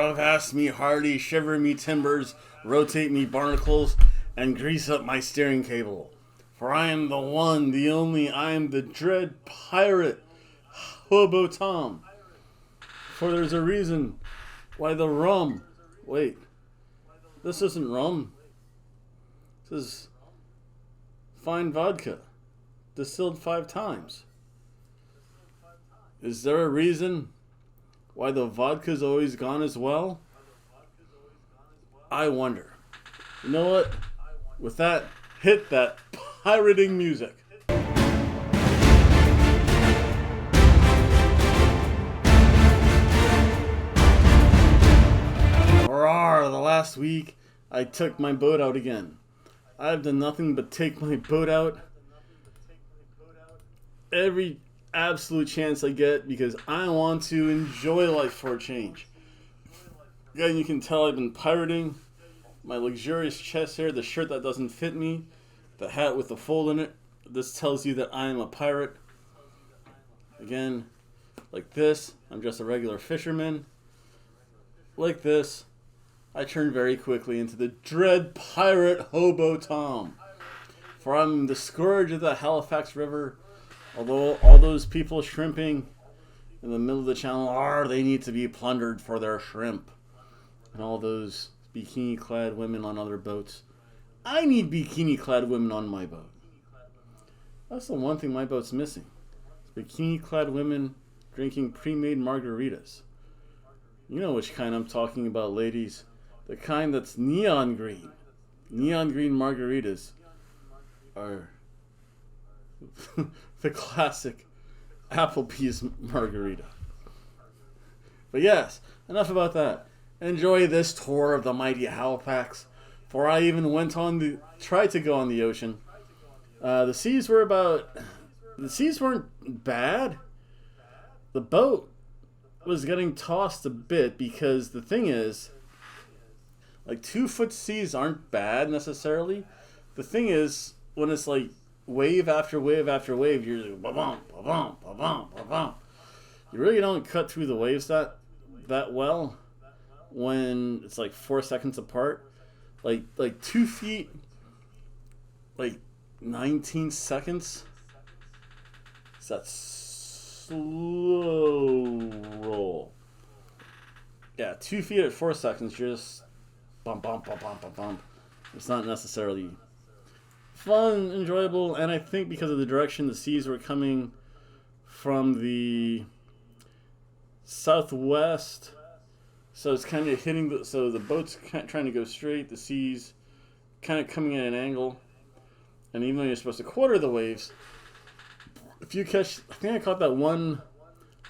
avast me hearty, shiver me timbers, rotate me barnacles, and grease up my steering cable. For I am the one, the only, I am the Dred Pirate Hobo Tom. For there's a reason why the rum... Wait, this isn't rum. This is fine vodka, distilled 5 times. Is there a reason why the vodka's always gone as well? I wonder. You know what? With that, hit that pirating music. Rawr, the last week I took my boat out again. I've done nothing but take my boat out every absolute chance I get because I want to enjoy life for a change. Again, you can tell I've been pirating. My luxurious chest hair, the shirt that doesn't fit me, the hat with the fold in it. This tells you that I am a pirate. Again, like this, I'm just a regular fisherman. Like this, I turn very quickly into the Dred Pirate Hobo Tom. For I'm the scourge of the Halifax River. Although all those people shrimping in the middle of the channel they need to be plundered for their shrimp. And all those bikini-clad women on other boats. I need bikini-clad women on my boat. That's the one thing my boat's missing. Bikini-clad women drinking pre-made margaritas. You know which kind I'm talking about, ladies. The kind that's neon green. Neon green margaritas are the classic Applebee's margarita. But yes, enough about that. Enjoy this tour of the mighty Halifax, for I even tried to go on the ocean. The seas weren't bad. The boat was getting tossed a bit because the thing is, like 2-foot seas aren't bad necessarily. The thing is, when it's like wave after wave after wave, you're like ba-bum, ba-bum, ba-bum, ba-bum. You really don't cut through the waves that well when it's like 4 seconds apart. Like 2 feet, like 19 seconds. It's that slow roll. Yeah, 2 feet at 4 seconds, you're just bump, bump, bump, bump, bump, bump. It's not necessarily fun, enjoyable, and I think because of the direction the seas were coming from the southwest, so it's kind of hitting so the boat's trying to go straight, the seas kind of coming at an angle, and even though you're supposed to quarter the waves, if you catch, I think I caught that one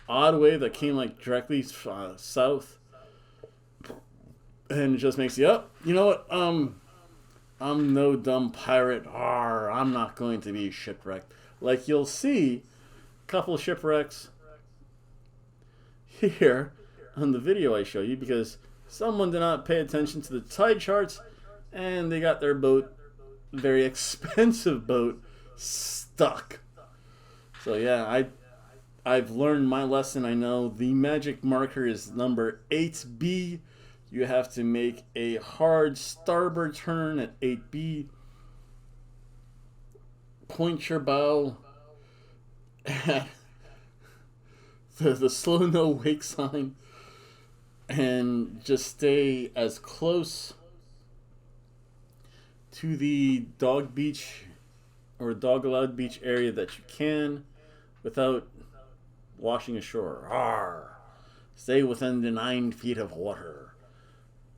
odd wave that came like directly south, and it just makes you up. You know what? I'm no dumb pirate. I'm not going to be shipwrecked. Like you'll see a couple shipwrecks here on the video I show you because someone did not pay attention to the tide charts and they got their boat, very expensive boat, stuck. So yeah, I've learned my lesson. I know the magic marker is number 8B. You have to make a hard starboard turn at 8B. Point your bow at the slow no wake sign and just stay as close to the dog beach or dog allowed beach area that you can without washing ashore. Stay within the 9 feet of water.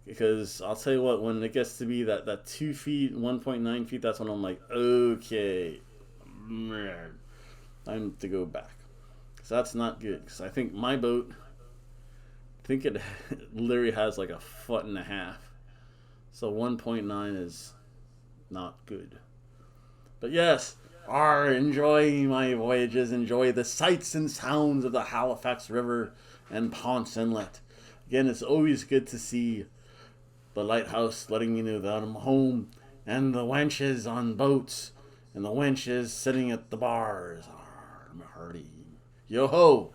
Because I'll tell you what, when it gets to be that 2 feet, 1.9 feet, that's when I'm like, okay, time to go back. Because that's not good. Because I think my boat, it literally has like 1.5 feet. So 1.9 is not good. But yes, enjoy my voyages, enjoy the sights and sounds of the Halifax River and Ponce Inlet. Again, it's always good to see the lighthouse letting me know that I'm home, and the wenches on boats, and the wenches sitting at the bars. I'm hearty. Yo ho!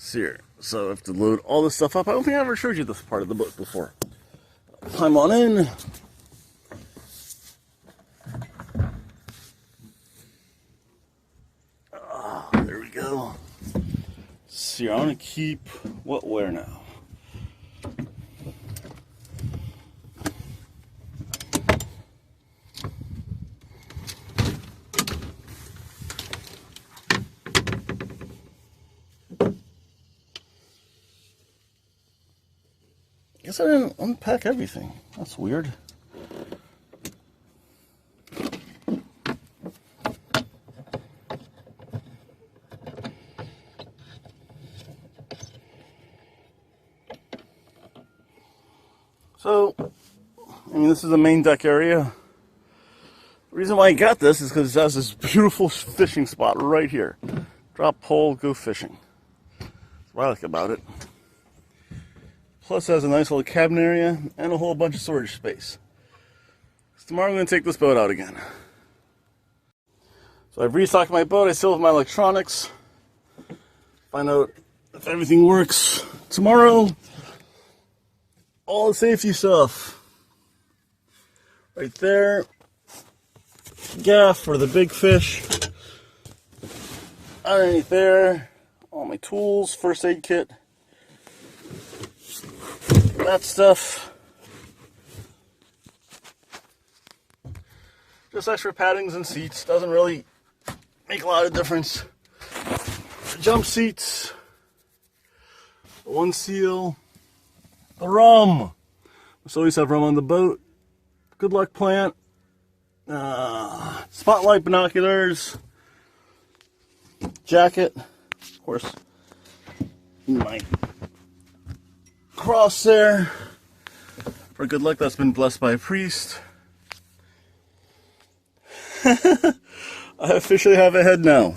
Here, so I have to load all this stuff up. I don't think I ever showed you this part of the boat before. Climb on in. There we go. See, I want to keep what where now? Guess I didn't unpack everything. That's weird. So, I mean, this is the main deck area. The reason why I got this is because it has this beautiful fishing spot right here. Drop pole, go fishing. That's what I like about it. Plus, it has a nice little cabin area and a whole bunch of storage space. So tomorrow I'm going to take this boat out again. So I've restocked my boat. I still have my electronics. Find out if everything works tomorrow. All the safety stuff. Right there. Gaff for the big fish. Underneath there. All my tools, first aid kit. That stuff. Just extra paddings and seats. Doesn't really make a lot of difference. Jump seats. One seal. The rum. Must always have rum on the boat. Good luck plant. Spotlight binoculars. Jacket. Of course. My cross there. For good luck, that's been blessed by a priest. I officially have a head now.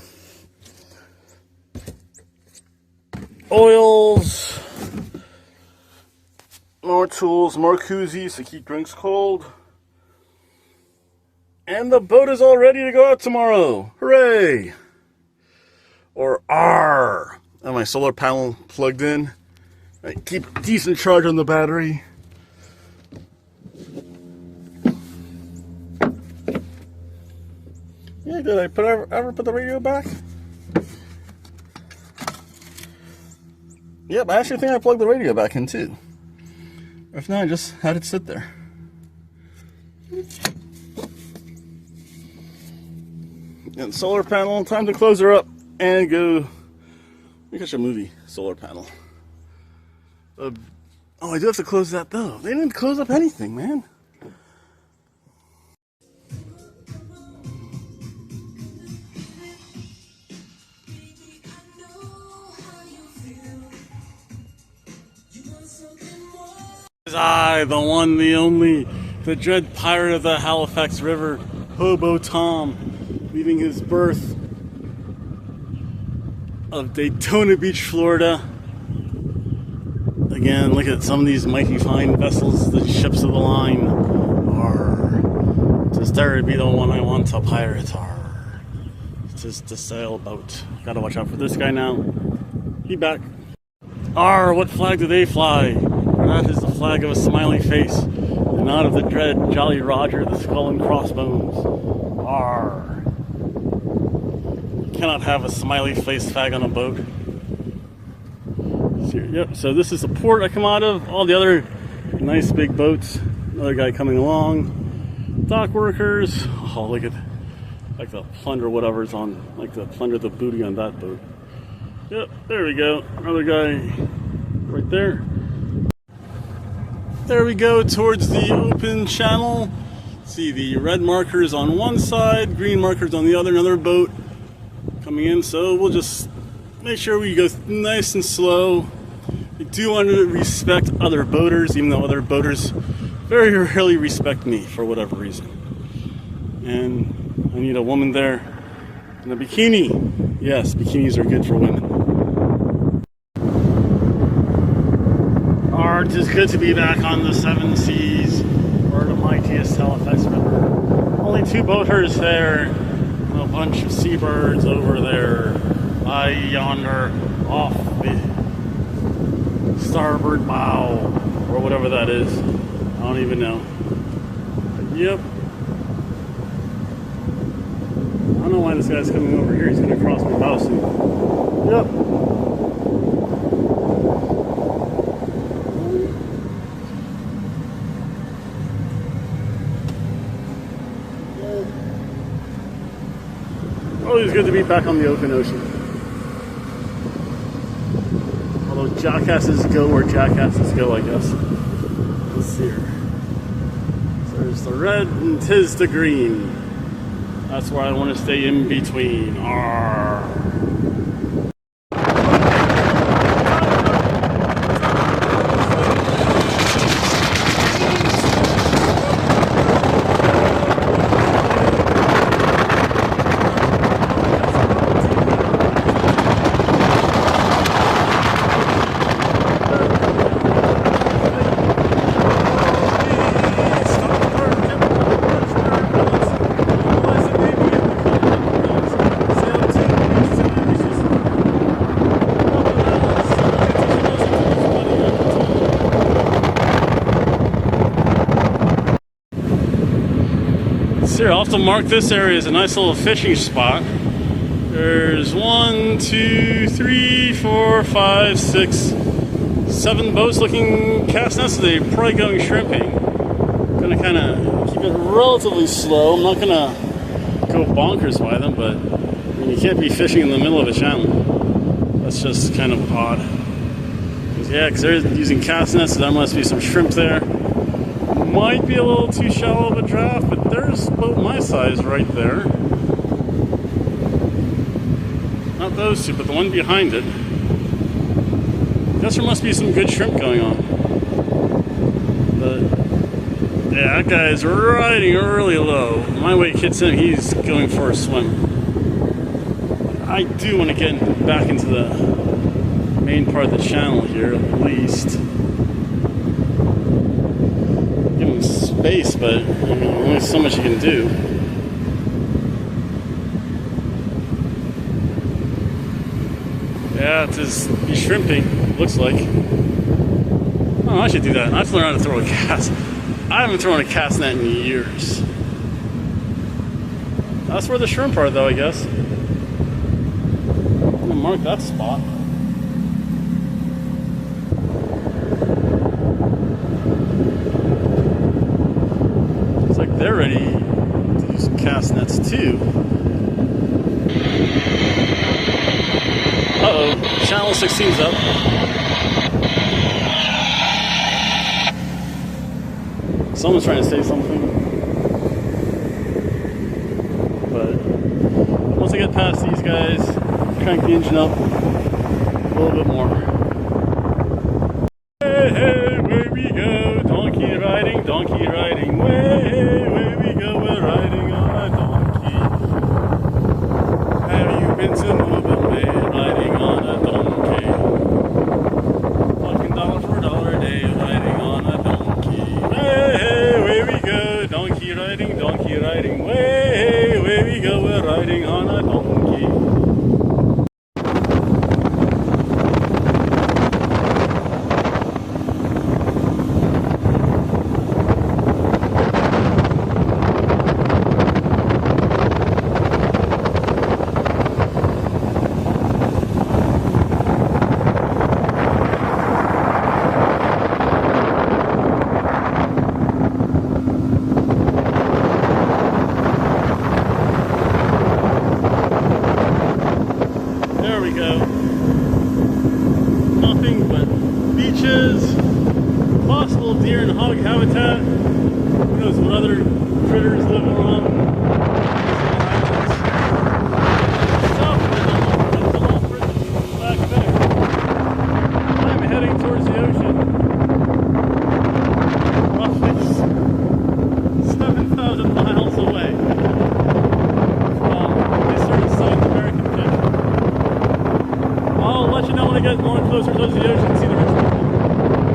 Oils. More tools, more koozies to keep drinks cold. And the boat is all ready to go out tomorrow. Hooray! Or R. And my solar panel plugged in. I keep decent charge on the battery. Yeah, did I ever put the radio back? Yep, I actually think I plugged the radio back in too. If not, I just had it sit there. And solar panel, time to close her up and go. Let me catch a movie. Solar panel. Oh, I do have to close that though. They didn't close up anything, man. I, the one, the only, the Dred Pirate of the Halifax River, Hobo Tom, leaving his berth of Daytona Beach, Florida. Again, look at some of these mighty fine vessels, the ships of the line. Arr, 'tis there to be the one I want to pirate. Arr, 'tis the sailboat. Gotta watch out for this guy now. He back. Arr, what flag do they fly? That is the flag of a smiley face, and not of the dread Jolly Roger, the skull and crossbones. Arr. Cannot have a smiley face flag on a boat. Yep, so this is the port I come out of. All the other nice big boats. Another guy coming along. Dock workers. Oh, look at like the plunder, whatever's on, like the plunder, the booty on that boat. Yep, there we go. Another guy right there. There we go, towards the open channel. See the red markers on one side, green markers on the other, another boat coming in. So we'll just make sure we go nice and slow. We do want to respect other boaters, even though other boaters very rarely respect me for whatever reason. And I need a woman there in a bikini. Yes, bikinis are good for women. It is good to be back on the seven seas, or the mightiest Halifax River. Only two boaters there, and a bunch of seabirds over there, yonder, off the starboard bow, or whatever that is. I don't even know. But yep. I don't know why this guy's coming over here. He's going to cross my bow soon. Yep. Always good to be back on the open ocean. Although jackasses go where jackasses go, I guess. Let's see here. So there's the red and 'tis the green. That's where I want to stay in between. Arr. Here, I'll have to mark this area as a nice little fishing spot. There's 1, 2, 3, 4, 5, 6, 7 boats looking cast nets. They're probably going shrimping. Gonna kind of keep it relatively slow. I'm not gonna go bonkers by them, but I mean, you can't be fishing in the middle of a channel. That's just kind of odd. Yeah, because they're using cast nets, so there must be some shrimp there. Might be a little too shallow of a draft, but there's a boat my size right there. Not those two, but the one behind it. Guess there must be some good shrimp going on. But yeah, that guy's riding really low. My weight hits him, he's going for a swim. I do want to get back into the main part of the channel here, at least. Space, but I mean, only so much you can do. Yeah, it's he's shrimping, looks like. Oh, I should do that. I have to learn how to throw a cast. I haven't thrown a cast net in years. That's where the shrimp are, though, I guess. I'm gonna mark that spot. They're ready to use some cast nets too. Uh-oh, channel 16's up. Someone's trying to say something. But once I get past these guys, crank the engine up a little bit more. Hey, hey, where we go, donkey riding, way. We're riding on a donkey. Have you been to Mobile Bay riding on a donkey? Fucking $1 for $1 a day riding on a donkey. Hey, where we go, donkey riding, way, where we go, we're riding on a donkey. Possible deer and hog habitat. Who knows what other critters live around south of the Long Bridge back there. I'm heading towards the ocean. Roughly 7,000 miles away from a certain South American fish. I'll let you know when I get more closer towards the ocean and see the rich people.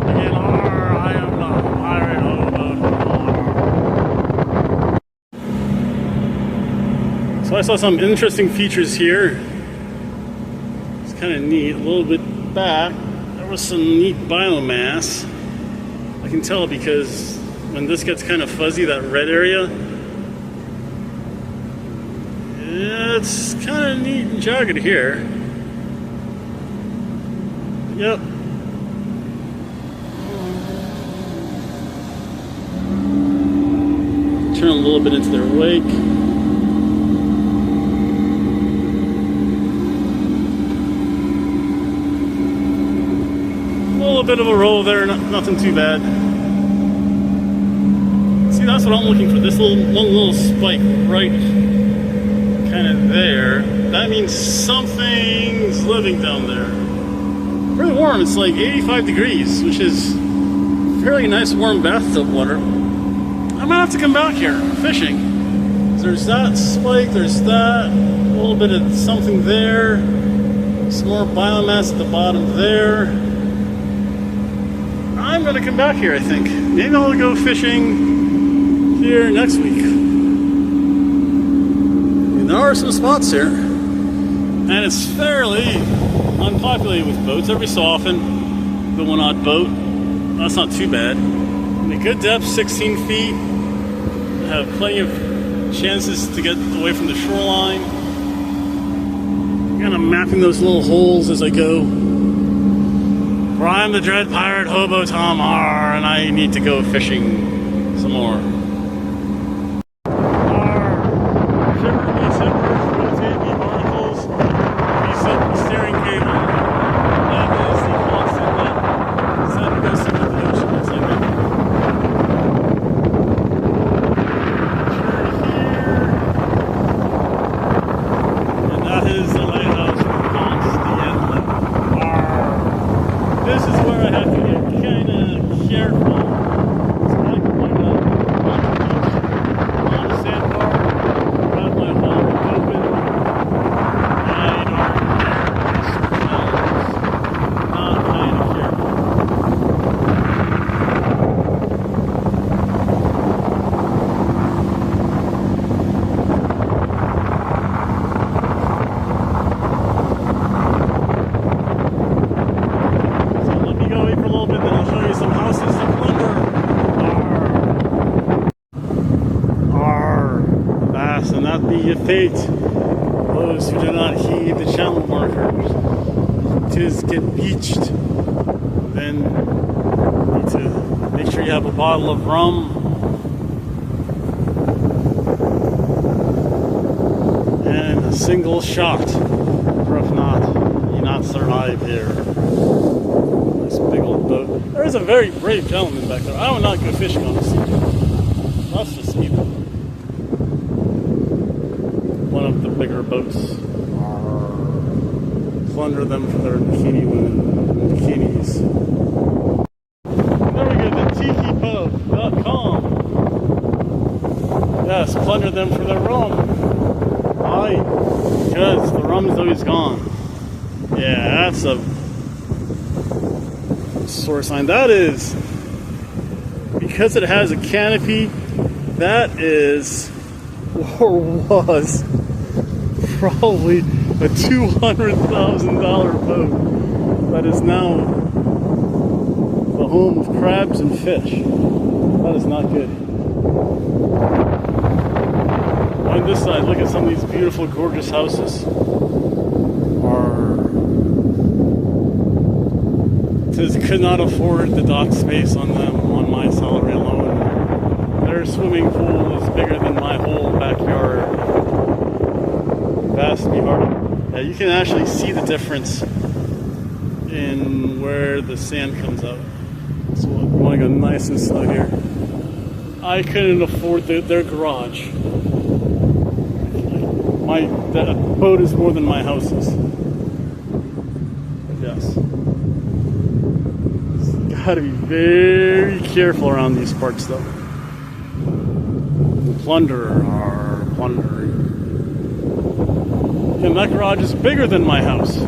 Again, I am the pirate hobo Tom. So I saw some interesting features here. It's kind of neat. A little bit back. There was some neat biomass. I can tell because when this gets kind of fuzzy, that red area, it's kind of neat and jagged here. Yep. Turn a little bit into their wake. A little bit of a roll there, nothing too bad. See, that's what I'm looking for. This one little spike right kind of there. That means something's living down there. Pretty warm. It's like 85 degrees, which is fairly nice warm bathtub water. I might have to come back here fishing. There's that spike, there's that, a little bit of something there, some more biomass at the bottom there. I'm gonna come back here, I think. Maybe I'll go fishing here next week. There are some spots here, and it's fairly unpopulated with boats. Every so often, the one odd boat. That's not too bad. And a good depth, 16 feet. Have plenty of chances to get away from the shoreline. Kind of mapping those little holes as I go. For I'm the Dred Pirate Hobo Tom, and I need to go fishing some more. And that be your fate, those who do not heed the channel markers. Tis get beached, then you need to make sure you have a bottle of rum and a single shot, or if not, you not survive here. Nice big old boat. There is a very brave gentleman back there. I would not go fishing on the sea. That's just me though. One of the bigger boats. Plunder them for their bikini women and bikinis. There we go, the tikipub.com. Yes, plunder them for their rum. Why? Because the rum is always gone. Yeah, that's a source sign. That is, because it has a canopy, that is, or was, probably a $200,000 boat that is now the home of crabs and fish. That is not good. On this side, look at some of these beautiful, gorgeous houses. Could not afford the dock space on them on my salary alone. Their swimming pool is bigger than my whole backyard. Vast beyond. Yeah, you can actually see the difference in where the sand comes out. So I want to go nice and slow here. I couldn't afford their garage. That boat is more than my house is. Yes. Gotta be very careful around these parts though. The plunderer are plundering. And that garage is bigger than my house.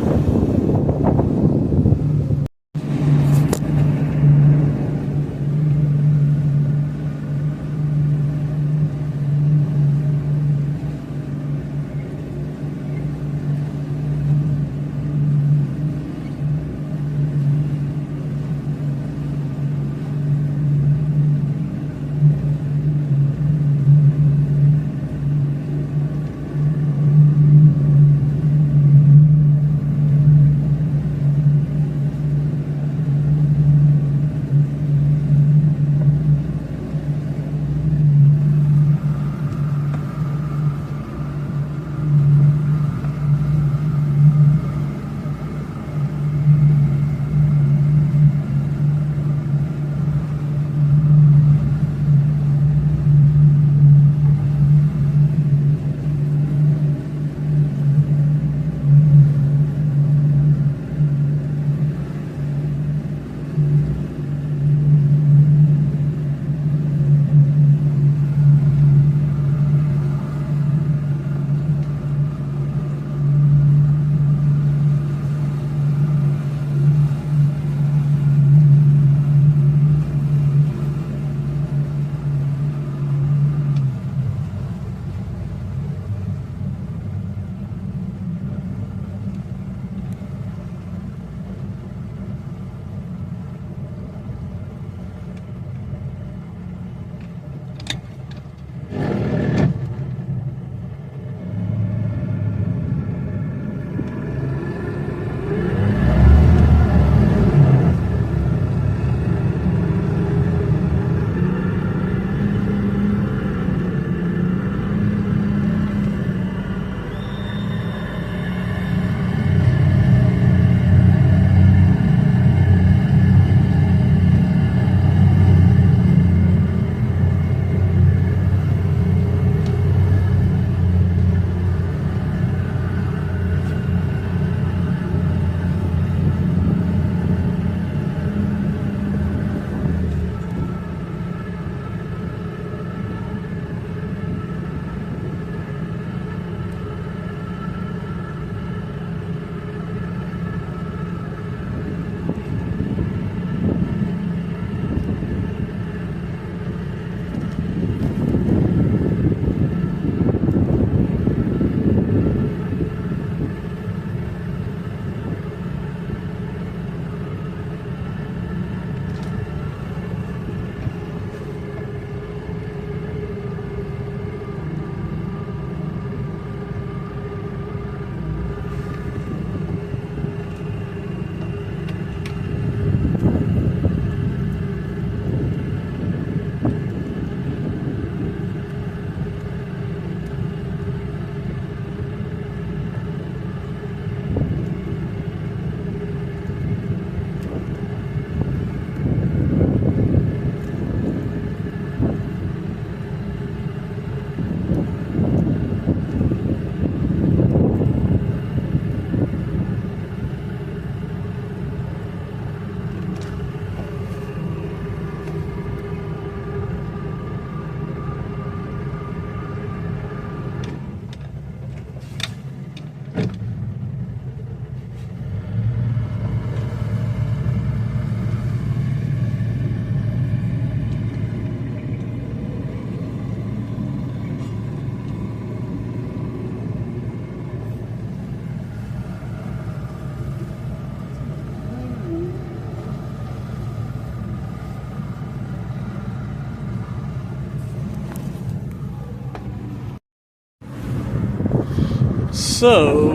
So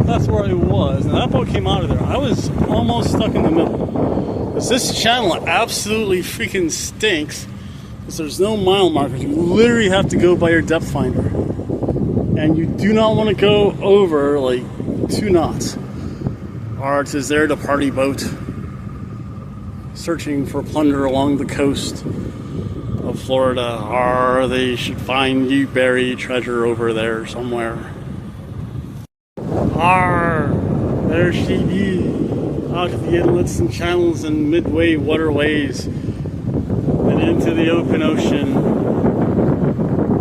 that's where I was, and that boat came out of there. I was almost stuck in the middle. This channel absolutely freaking stinks because there's no mile markers. You literally have to go by your depth finder, and you do not want to go over like 2 knots. Or it is there to party boat, searching for plunder along the coast of Florida, or they should find you buried treasure over there somewhere. Arr, there she be, out of the inlets and channels and midway waterways and into the open ocean.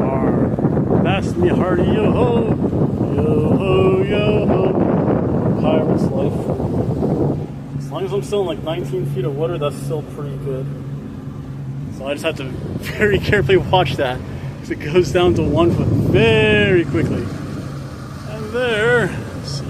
Arr, fast me hearty, yo ho, yo ho, yo ho. Pirate's life. As long as I'm still in like 19 feet of water, that's still pretty good. So I just have to very carefully watch that because it goes down to 1 foot very quickly. And there, let's see.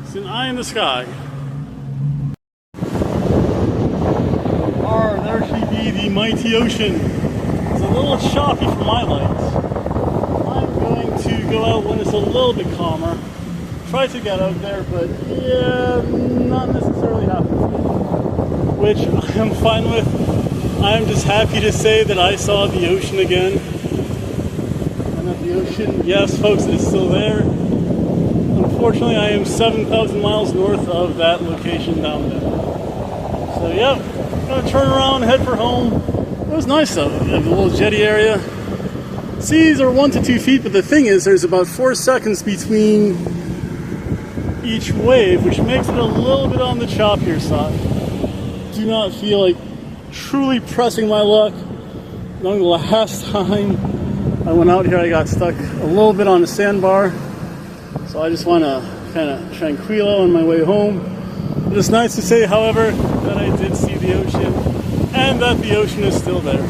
It's an eye in the sky. There she be, the mighty ocean. It's a little choppy for my lights. I'm going to go out when it's a little bit calmer. Try to get out there, but yeah, not necessarily happening. Which I am fine with. I am just happy to say that I saw the ocean again. And that the ocean, yes folks, is still there. Unfortunately, I am 7,000 miles north of that location down there. So yeah. Gonna turn around, head for home. It was nice though, the little jetty area. Seas are 1 to 2 feet, but the thing is, there's about 4 seconds between each wave, which makes it a little bit on the choppier side. Do not feel like truly pressing my luck. Knowing the last time I went out here, I got stuck a little bit on a sandbar. So I just want to kind of tranquilo on my way home. It is nice to say, however, that I did see the ocean and that the ocean is still there.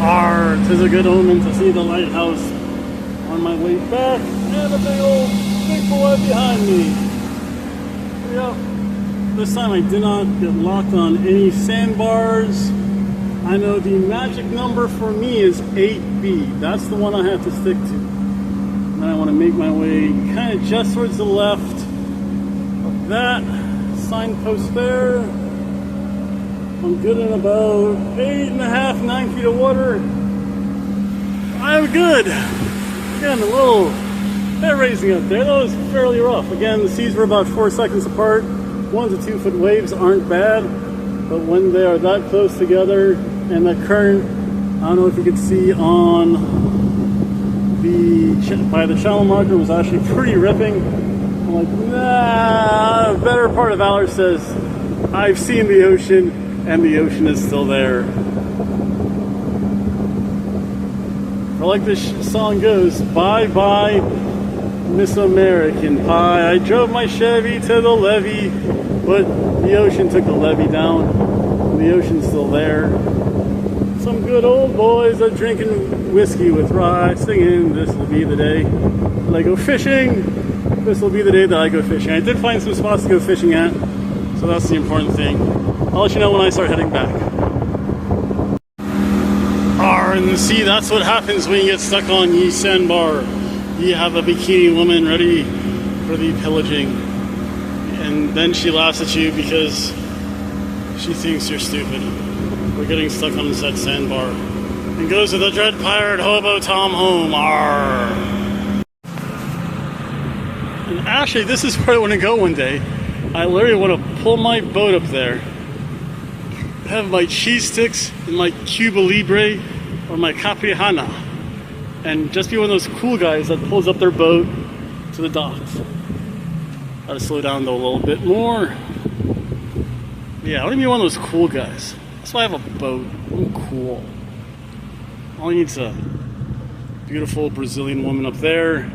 Arr, 'tis a good omen to see the lighthouse on my way back and a big boy behind me. Yep. This time I did not get locked on any sandbars. I know the magic number for me is 8B. That's the one I have to stick to. And then I want to make my way kind of just towards the left. That signpost there. I'm good in about 8.5, 9 feet of water. I'm good. Again, a little bit raising up there. That was fairly rough. Again, the seas were about 4 seconds apart. 1 to 2 foot waves aren't bad, but when they are that close together and the current, I don't know if you can see on by the channel marker, was actually pretty ripping. I'm like, nah, better part of valor says, I've seen the ocean, and the ocean is still there. Or like this song goes, bye bye, Miss American Pie. I drove my Chevy to the levee, but the ocean took the levee down, and the ocean's still there. Some good old boys are drinking whiskey with rye, singing, this will be the day that I go fishing. This will be the day that I go fishing. I did find some spots to go fishing at, so that's the important thing. I'll let you know when I start heading back. And the sea, that's what happens when you get stuck on ye sandbar. You have a bikini woman ready for the pillaging, and then she laughs at you because she thinks you're stupid for getting stuck on said sandbar, and goes to the Dred Pirate Hobo Tom home. Arr. And actually, this is where I want to go one day. I literally want to pull my boat up there, have my cheese sticks and my Cuba Libre or my Capihana, and just be one of those cool guys that pulls up their boat to the docks. Gotta slow down though a little bit more. Yeah, I want to be one of those cool guys. That's why I have a boat. I'm cool. All I need is a beautiful Brazilian woman up there,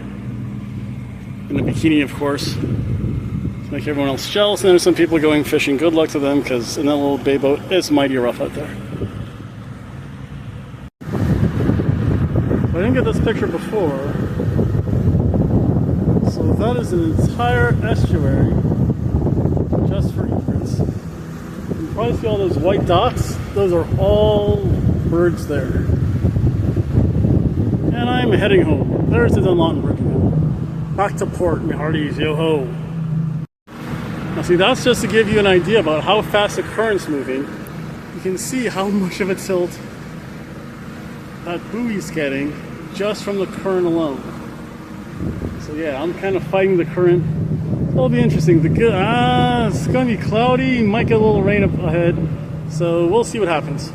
in a bikini, of course, to make everyone else jealous. And there's some people going fishing. Good luck to them, because in that little bay boat, it's mighty rough out there. at this picture before. So that is an entire estuary just for egrets. You probably see all those white dots. Those are all birds there. And I'm heading home. There's the Dunlawton Bridge. Back to port, me hearties, yo ho. Now see, that's just to give you an idea about how fast the current's moving. You can see how much of a tilt that buoy's getting just from the current alone. So yeah, I'm kind of fighting the current. It'll be interesting. It's gonna be cloudy, might get a little rain up ahead. So we'll see what happens.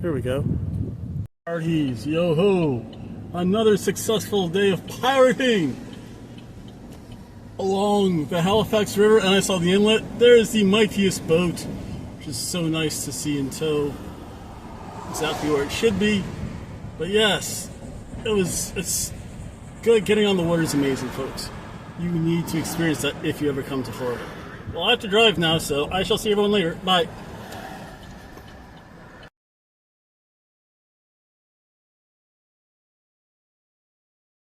Here we go. Parties, yo ho! Another successful day of pirating along the Halifax River, and I saw the inlet. There's the mightiest boat, which is so nice to see in tow. Exactly where it should be. But yes, it's good. Getting on the water is amazing, folks. You need to experience that if you ever come to Florida. Well, I have to drive now, so I shall see everyone later. Bye.